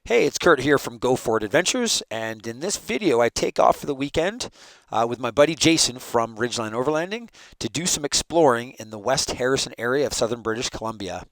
Hey, it's Kurt here from Go Forward Adventures, and in this video I take off for the weekend with my buddy Jason from Ridgeline Overlanding to do some exploring in the West Harrison area of southern British Columbia.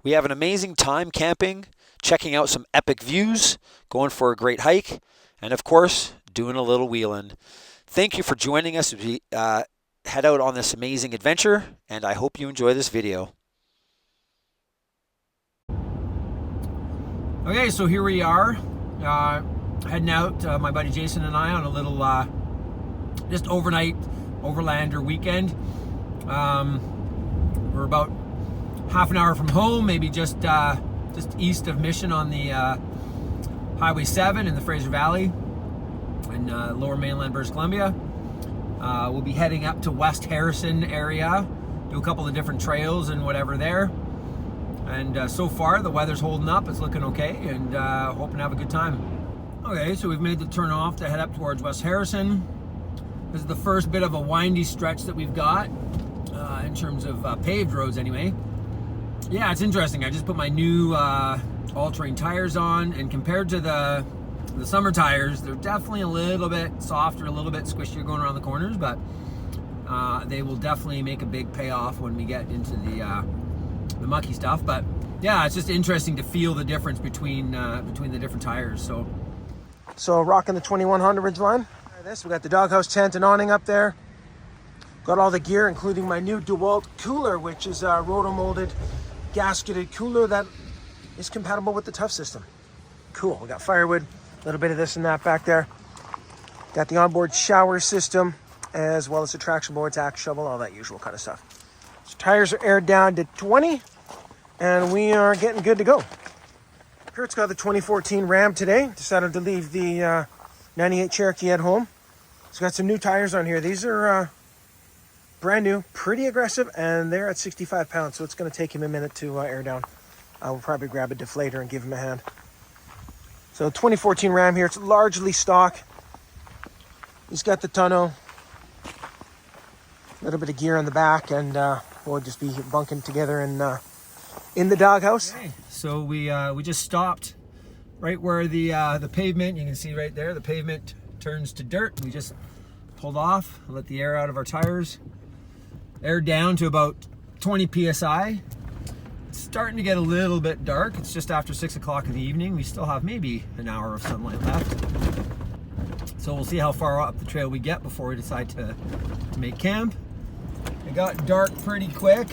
We have an amazing time camping, checking out some epic views, going for a great hike, and of course, doing a little wheeling. Thank you for joining us as we head out on this amazing adventure, and I hope you enjoy this video. Okay, so here we are, heading out, my buddy Jason and I, on a little, just overnight overlander weekend. We're about half an hour from home, maybe just east of Mission on the Highway 7 in the Fraser Valley in lower mainland British Columbia. We'll be heading up to West Harrison area, do a couple of different trails and whatever there. And so far, the weather's holding up. It's looking okay, and hoping to have a good time. Okay, so we've made the turn off to head up towards West Harrison. This is the first bit of a windy stretch that we've got in terms of paved roads anyway. Yeah, it's interesting. I just put my new all-terrain tires on, and compared to the summer tires, they're definitely a little bit softer, a little bit squishier going around the corners, but they will definitely make a big payoff when we get into the mucky stuff. But yeah, it's just interesting to feel the difference between the different tires. So rocking the 21 Honda Ridgeline. We got the doghouse tent and awning up there. Got all the gear, including my new DeWalt cooler, which is a roto-molded gasketed cooler that is compatible with the Tough system. Cool. We got firewood, a little bit of this and that back there. Got the onboard shower system, as well as the traction boards, axe shovel, all that usual kind of stuff. So tires are aired down to 20, and we are getting good to go. Kurt's got the 2014 Ram today. Decided to leave the 98 Cherokee at home. So got some new tires on here. These are brand new, pretty aggressive, and they're at 65 pounds, so it's going to take him a minute to air down. I will probably grab a deflator and give him a hand. So 2014 Ram here, it's largely stock. He's got the tonneau, a little bit of gear on the back, and we'll just be bunking together in the doghouse. Okay. So we just stopped right where the pavement, you can see right there, the pavement turns to dirt. We just pulled off, let the air out of our tires, air down to about 20 psi. It's starting to get a little bit dark. It's just after 6 o'clock in the evening. We still have maybe an hour of sunlight left. So we'll see how far up the trail we get before we decide to make camp. It got dark pretty quick,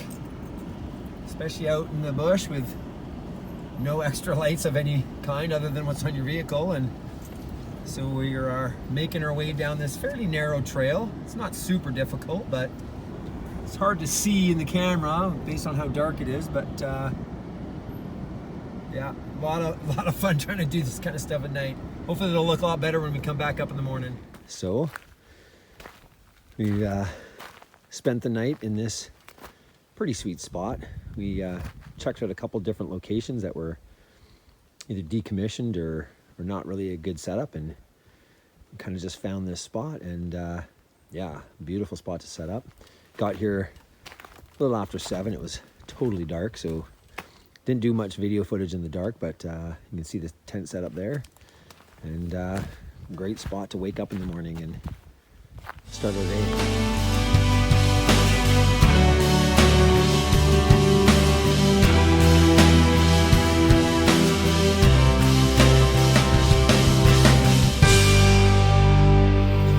especially out in the bush with no extra lights of any kind other than what's on your vehicle. And so we are making our way down this fairly narrow trail. It's not super difficult, but it's hard to see in the camera based on how dark it is. But yeah, a lot of fun trying to do this kind of stuff at night. Hopefully it'll look a lot better when we come back up in the morning. So we spent the night in this pretty sweet spot. We checked out a couple different locations that were either decommissioned or not really a good setup, and kind of just found this spot. And yeah, beautiful spot to set up. Got here a little after 7. It was totally dark, so didn't do much video footage in the dark, but you can see the tent set up there. And great spot to wake up in the morning and start our day.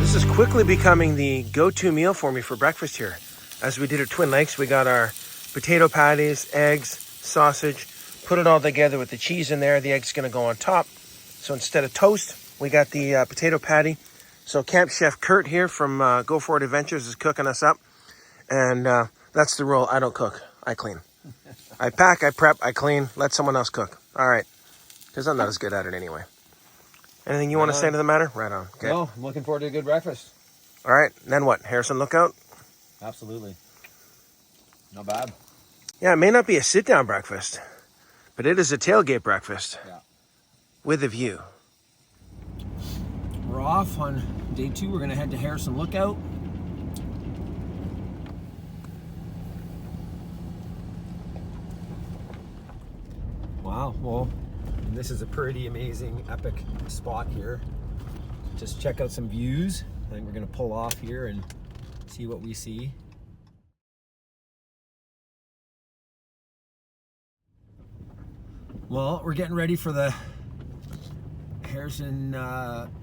This is quickly becoming the go-to meal for me for breakfast here. As we did at Twin Lakes, we got our potato patties, eggs, sausage, put it all together with the cheese in there. The egg's gonna go on top. So instead of toast, we got the potato patty. So Camp Chef Kurt here from Go Forward Adventures is cooking us up. And that's the rule. I don't cook, I clean. I pack, I prep, I clean, let someone else cook. All right, because I'm not as good at it anyway. Anything you want to say to the matter? Right on. Okay. No, I'm looking forward to a good breakfast. All right, then what? Harrison Lookout? Absolutely. Not bad. Yeah, it may not be a sit-down breakfast, but it is a tailgate breakfast. Yeah. With a view. We're off on day 2. We're going to head to Harrison Lookout. Wow, well, And this is a pretty amazing, epic spot here. Just check out some views. I think we're gonna pull off here and see what we see. Well, we're getting ready for the Harrison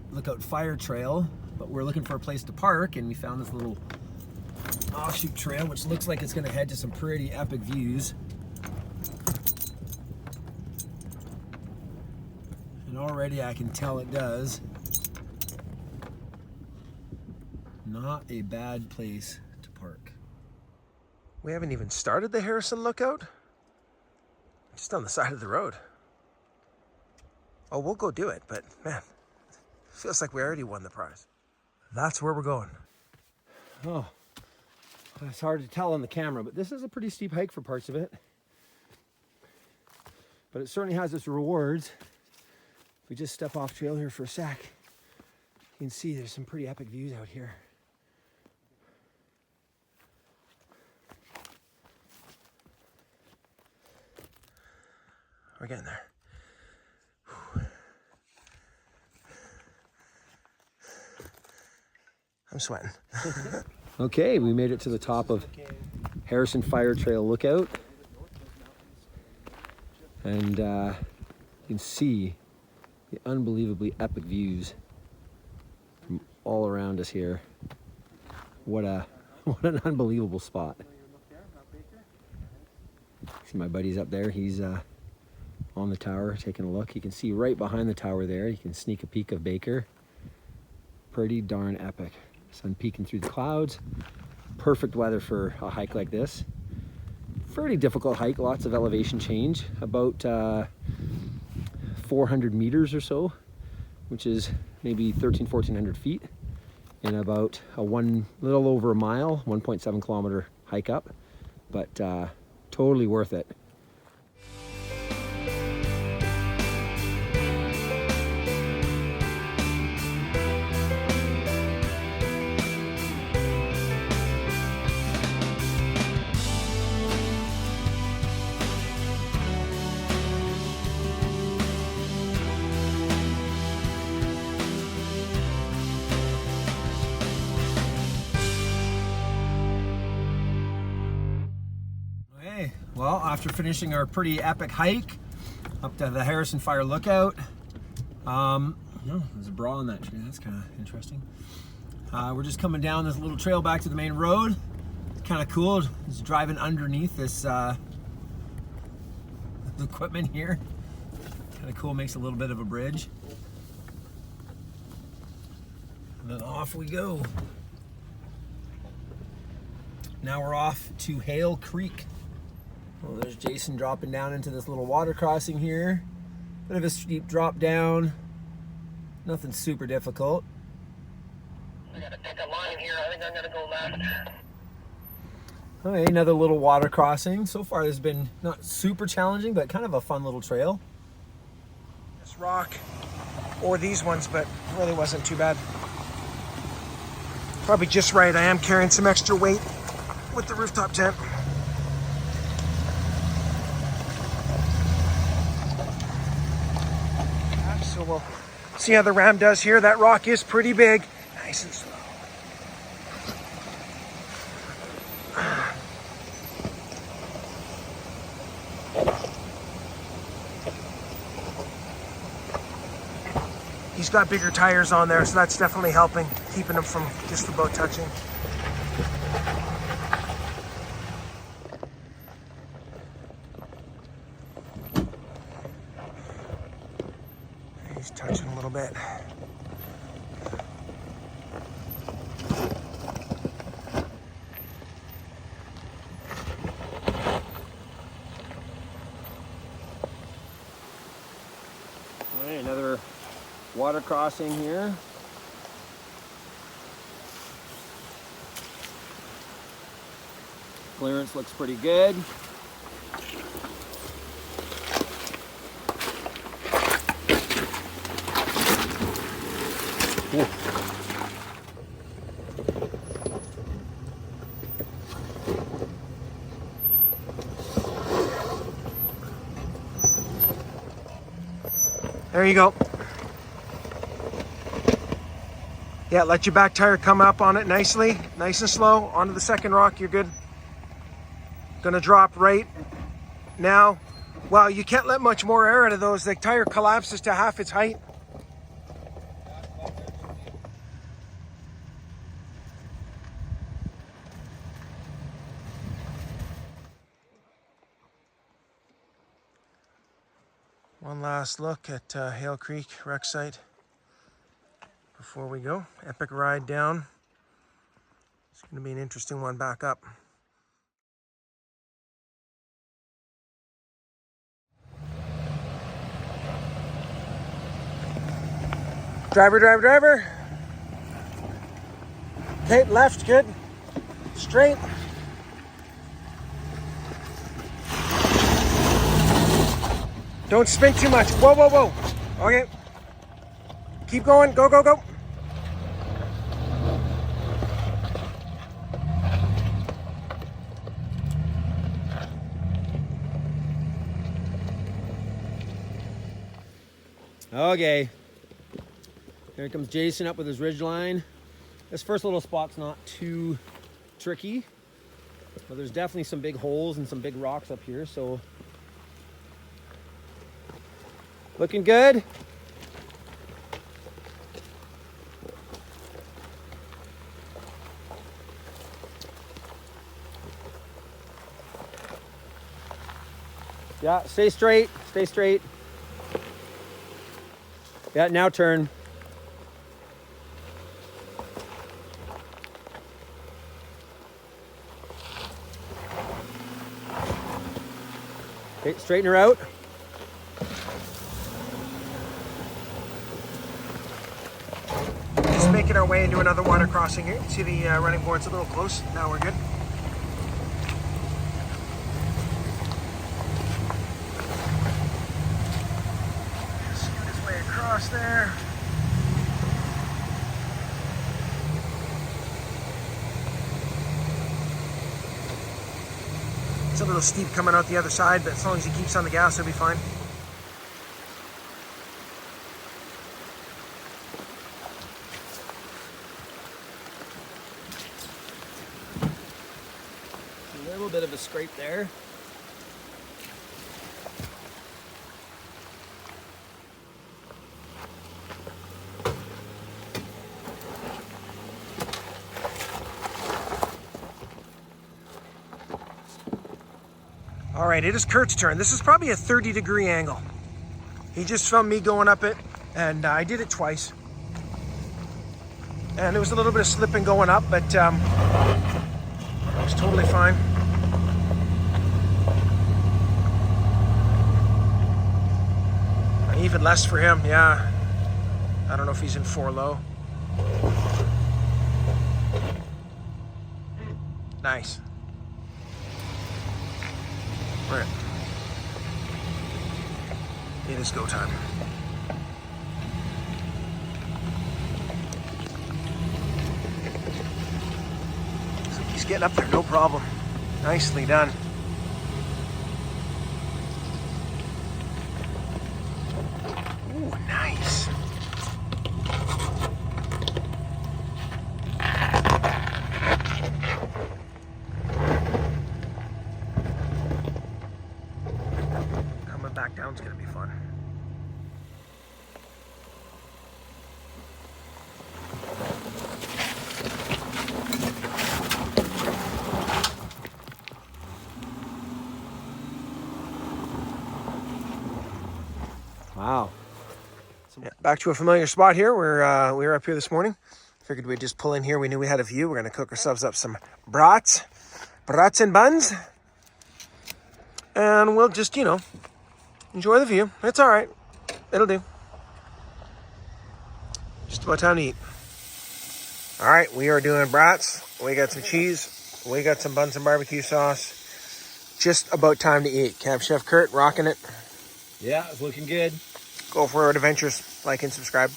Lookout Fire Trail, but we're looking for a place to park, and we found this little offshoot trail, which looks like it's gonna head to some pretty epic views. And already I can tell it does. Not a bad place to park. We haven't even started the Harrison Lookout. Just on the side of the road. Oh, we'll go do it, but man, feels like we already won the prize. That's where we're going. Oh, it's hard to tell on the camera, but this is a pretty steep hike for parts of it. But it certainly has its rewards. If we just step off trail here for a sec, you can see there's some pretty epic views out here. We're getting there. I'm sweating. Okay, we made it to the top of Harrison Fire Trail Lookout. And you can see the unbelievably epic views from all around us here. What an unbelievable spot. See my buddy's up there. He's on the tower taking a look. You can see right behind the tower there. You can sneak a peek of Baker. Pretty darn epic. Sun peeking through the clouds. Perfect weather for a hike like this. Pretty difficult hike, lots of elevation change. About 400 meters or so, which is maybe 1,400 feet, in about a little over a mile, 1.7 kilometer hike up, but totally worth it. Well, after finishing our pretty epic hike up to the Harrison Fire Lookout, there's a bra on that tree. That's kind of interesting. We're just coming down this little trail back to the main road. It's kind of cool. Just driving underneath this equipment here. Kind of cool. Makes a little bit of a bridge. And then off we go. Now we're off to Hale Creek. Well, there's Jason dropping down into this little water crossing here. Bit of a steep drop down. Nothing super difficult. I gotta pick a line here. I think I'm gonna go left. Okay, another little water crossing. So far, this has been not super challenging, but kind of a fun little trail. This rock, or these ones, but really wasn't too bad. Probably just right. I am carrying some extra weight with the rooftop tent. So we'll see how the ram does here. That rock is pretty big. Nice and slow. He's got bigger tires on there, so that's definitely helping, keeping him from just about touching. He's touching a little bit. All right, another water crossing here. Clearance looks pretty good. There you go. Yeah, let your back tire come up on it nicely, nice and slow. Onto the second rock, you're good. Gonna drop right now. Wow, you can't let much more air out of those. The tire collapses to half its height. One last look at Hale Creek wreck site before we go. Epic ride down. It's going to be an interesting one back up. Driver, driver, driver. Okay, left, good. Straight. Don't spin too much. Whoa, whoa, whoa. Okay. Keep going. Go, go, go. Okay. Here comes Jason up with his Ridgeline. This first little spot's not too tricky, but there's definitely some big holes and some big rocks up here, so looking good. Yeah, stay straight, stay straight. Yeah, now turn. Okay, straighten her out. Just making our way into another water crossing here. See the running board's a little close. Now we're good. Scoot his way across there. It's a little steep coming out the other side, but as long as he keeps on the gas, he'll be fine. A little bit of a scrape there. All right, it is Kurt's turn. This is probably a 30-degree angle. He just filmed me going up it, and I did it twice. And there was a little bit of slipping going up, but it was totally fine. Even less for him, yeah. I don't know if he's in 4 low. Nice. Right. It is go time. So he's getting up there, no problem. Nicely done. Ooh, nice. Back down's gonna be fun. Wow. Yeah, back to a familiar spot here. We were up here this morning. Figured we'd just pull in here. We knew we had a view. We're gonna cook ourselves up some brats and buns, and we'll just, enjoy the view. It's all right. It'll do. Just about time to eat. All right, we are doing brats. We got some cheese. We got some buns and barbecue sauce. Just about time to eat. Camp Chef Kurt rocking it. Yeah, it's looking good. Go for it, adventures. Like and subscribe.